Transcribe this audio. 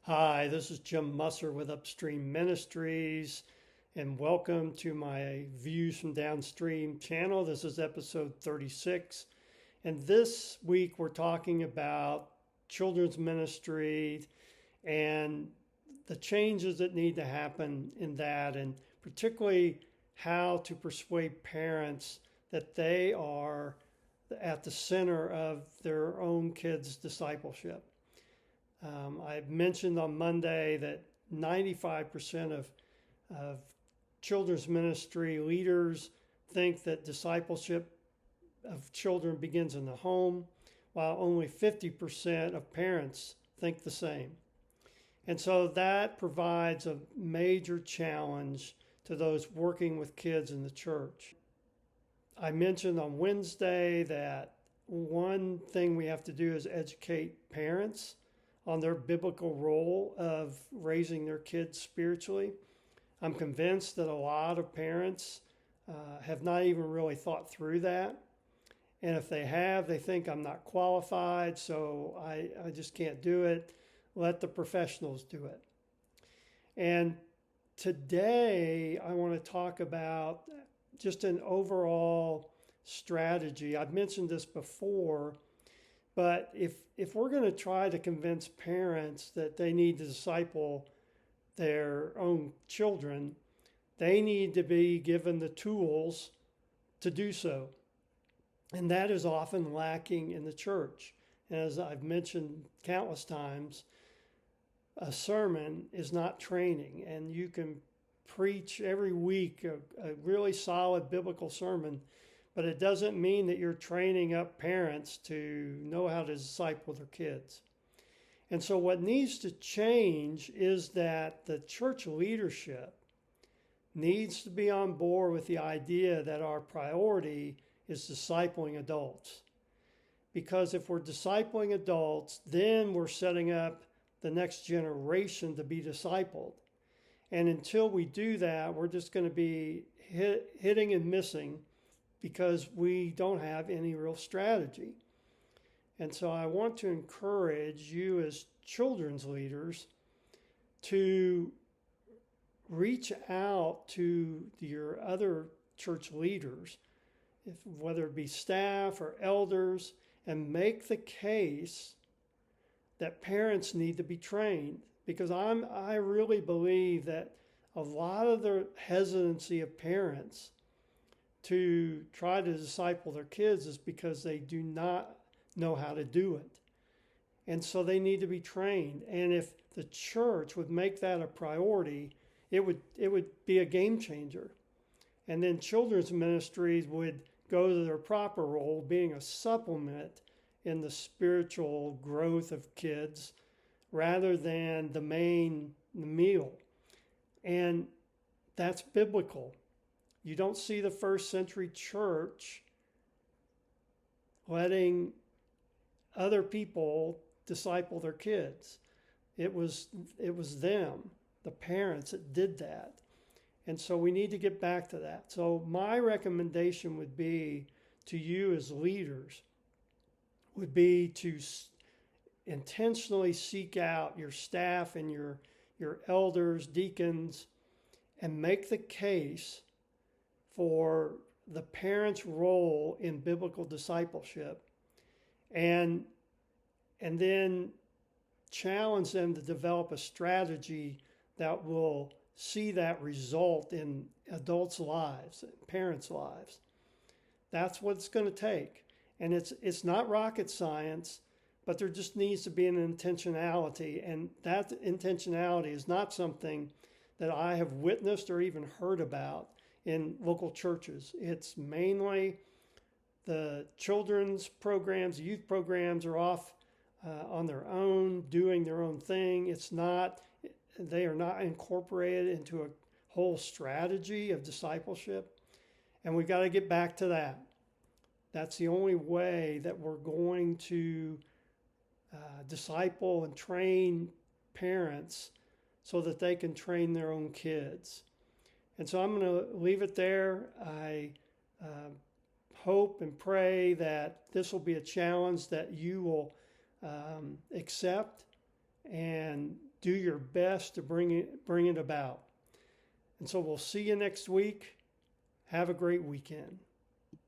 Hi, this is Jim Musser with Upstream Ministries, and welcome to my Views from Downstream channel. This is episode 36, and this week we're talking about children's ministry and the changes that need to happen in that, and particularly how to persuade parents that they are at the center of their own kids' discipleship. I mentioned on Monday that 95% of children's ministry leaders think that discipleship of children begins in the home, while only 50% of parents think the same. And so that provides a major challenge to those working with kids in the church. I mentioned on Wednesday that one thing we have to do is educate parents on their biblical role of raising their kids spiritually. I'm convinced that a lot of parents have not even really thought through that. And if they have, they think I'm not qualified, so I just can't do it. Let the professionals do it. And today I want to talk about just an overall strategy. I've mentioned this before, but if we're going to try to convince parents that they need to disciple their own children, they need to be given the tools to do so. And that is often lacking in the church. And as I've mentioned countless times, a sermon is not training, and you can preach every week a really solid biblical sermon, but it doesn't mean that you're training up parents to know how to disciple their kids. And so what needs to change is that the church leadership needs to be on board with the idea that our priority is discipling adults. Because if we're discipling adults, then we're setting up the next generation to be discipled. And until we do that, we're just going to be hitting and missing because we don't have any real strategy. And so I want to encourage you as children's leaders to reach out to your other church leaders, whether it be staff or elders, and make the case that parents need to be trained. Because I really believe that a lot of the hesitancy of parents to try to disciple their kids is because they do not know how to do it. And so they need to be trained. And if the church would make that a priority, it would be a game changer. And then children's ministries would go to their proper role, being a supplement in the spiritual growth of kids rather than the main meal. And that's biblical. You don't see the first century church letting other people disciple their kids. It was them, the parents, that did that. And so we need to get back to that. So my recommendation would be to you as leaders would be to intentionally seek out your staff and your elders, deacons, and make the case for the parents' role in biblical discipleship, and then challenge them to develop a strategy that will see that result in adults' lives, parents' lives. That's what it's going to take. And it's not rocket science, but there just needs to be an intentionality. And that intentionality is not something that I have witnessed or even heard about in local churches. It's mainly the children's programs, the youth programs are off on their own, doing their own thing. They are not incorporated into a whole strategy of discipleship. And we've got to get back to that. That's the only way that we're going to disciple and train parents so that they can train their own kids. And so I'm going to leave it there. I hope and pray that this will be a challenge that you will accept and do your best to bring it about. And so we'll see you next week. Have a great weekend.